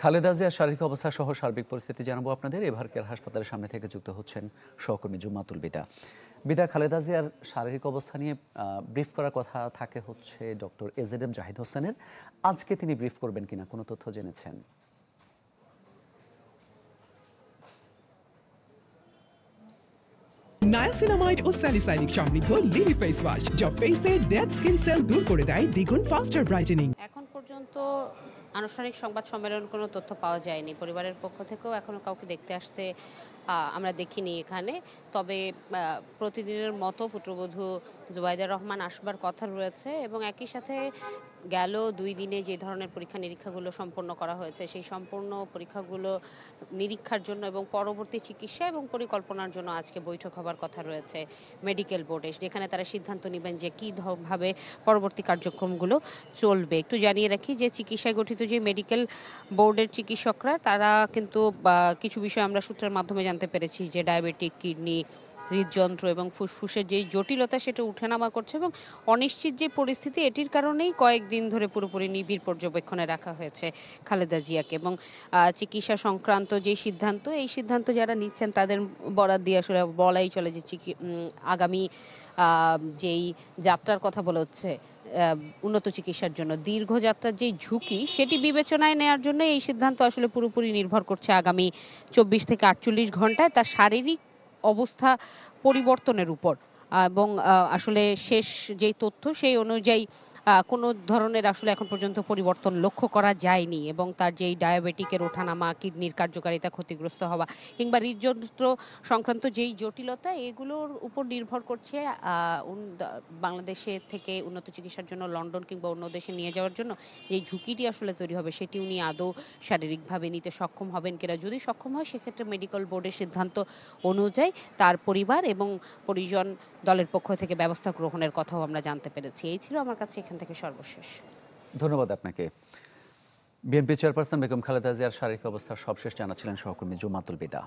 খালেদা জিয়ার শারীরিক অবস্থা সহ সার্বিক পরিস্থিতি জানাবো আপনাদের। এভার কেয়ার হাসপাতালের সামনে থেকে যুক্ত হচ্ছেন সহকর্মী জুম্মাতুল বিদা। বিদা, খালেদা জিয়ার শারীরিক অবস্থা নিয়ে ব্রিফ করার কথা থাকে হচ্ছে ডক্টর এজেডএম জাহিদ হোসেনের। আজকে তিনি ব্রিফ করবেন কিনা কোনো তথ্য জেনেছেন? নায়াসিনামাইড ও স্যালিসাইলিক সমৃদ্ধ লিলি ফেস ওয়াশ যা ফেসের ডেড স্কিন সেল দূর করে দেয় দ্বিগুণ ফাস্টার ব্রাইটেনিং। এখন পর্যন্ত আনুষ্ঠানিক সংবাদ সম্মেলন কোনো তথ্য পাওয়া যায়নি। পরিবারের পক্ষ থেকেও এখনো কাউকে দেখতে আসতে আমরা দেখিনি এখানে। তবে প্রতিদিনের মতো পুত্রবধূ জুবাইদা রহমান আসবার কথা রয়েছে এবং একই সাথে গেল 2 দিনে যে ধরনের পরীক্ষা নিরীক্ষাগুলো সম্পন্ন করা হয়েছে সেই সম্পূর্ণ পরীক্ষাগুলো নিরীক্ষার জন্য এবং পরবর্তী চিকিৎসা এবং পরিকল্পনার জন্য আজকে বৈঠক হবার কথা রয়েছে মেডিকেল বোর্ডে, যেখানে তারা সিদ্ধান্ত নেবেন যে কীভাবে পরবর্তী কার্যক্রমগুলো চলবে। একটু জানিয়ে রাখি যে চিকিৎসায় গঠিত যে মেডিকেল বোর্ডের চিকিৎসকরা তারা কিন্তু কিছু বিষয় আমরা সূত্রের মাধ্যমে জানতে পেরেছি যে ডায়াবেটিক, কিডনি, হৃদযন্ত্র এবং ফুসফুসের যেই জটিলতা সেটা উঠানামা করছে এবং অনিশ্চিত যে পরিস্থিতি এটির কারণেই কয়েকদিন ধরে পুরোপুরি নিবিড় পর্যবেক্ষণে রাখা হয়েছে খালেদা জিয়াকে। এবং চিকিৎসা সংক্রান্ত যে সিদ্ধান্ত, এই সিদ্ধান্ত যারা নিচ্ছেন তাদের বরাত দিয়ে আসলে বলাই চলে যে আগামী যেই যাত্রার কথা বলা হচ্ছে উন্নত চিকিৎসার জন্য দীর্ঘ যাত্রার যে ঝুঁকি সেটি বিবেচনায় নেওয়ার জন্য এই সিদ্ধান্ত আসলে পুরোপুরি নির্ভর করছে আগামী 24 থেকে 48 ঘন্টায় তার শারীরিক অবস্থা পরিবর্তনের উপর। এবং আসলে শেষ যেই তথ্য সেই অনুযায়ী কোনো ধরনের আসলে এখন পর্যন্ত পরিবর্তন লক্ষ্য করা যায়নি এবং তার যেই ডায়াবেটিকের ওঠানামা, কিডনির কার্যকারিতা ক্ষতিগ্রস্ত হওয়া কিংবা হৃদযন্ত্র সংক্রান্ত যেই জটিলতা, এগুলোর উপর নির্ভর করছে বাংলাদেশে থেকে উন্নত চিকিৎসার জন্য লন্ডন কিংবা অন্য দেশে নিয়ে যাওয়ার জন্য যেই ঝুঁকিটি আসলে তৈরি হবে সেটি উনি আদৌ শারীরিকভাবে নিতে সক্ষম হবেন কিনা। যদি সক্ষম হয় সেক্ষেত্রে মেডিকেল বোর্ডের সিদ্ধান্ত অনুযায়ী তার পরিবার এবং পরিজন দলের পক্ষ থেকে ব্যবস্থা গ্রহণের কথাও আমরা জানতে পেরেছি। এই ছিল আমার কাছে এখান থেকে সর্বশেষ। ধন্যবাদ আপনাকে। বিএনপি চেয়ারপারসন বেগম খালেদা জিয়ার শারীরিক অবস্থার সবশেষ জানাচ্ছিলেন সহকর্মী জুম্মাতুল বিদা।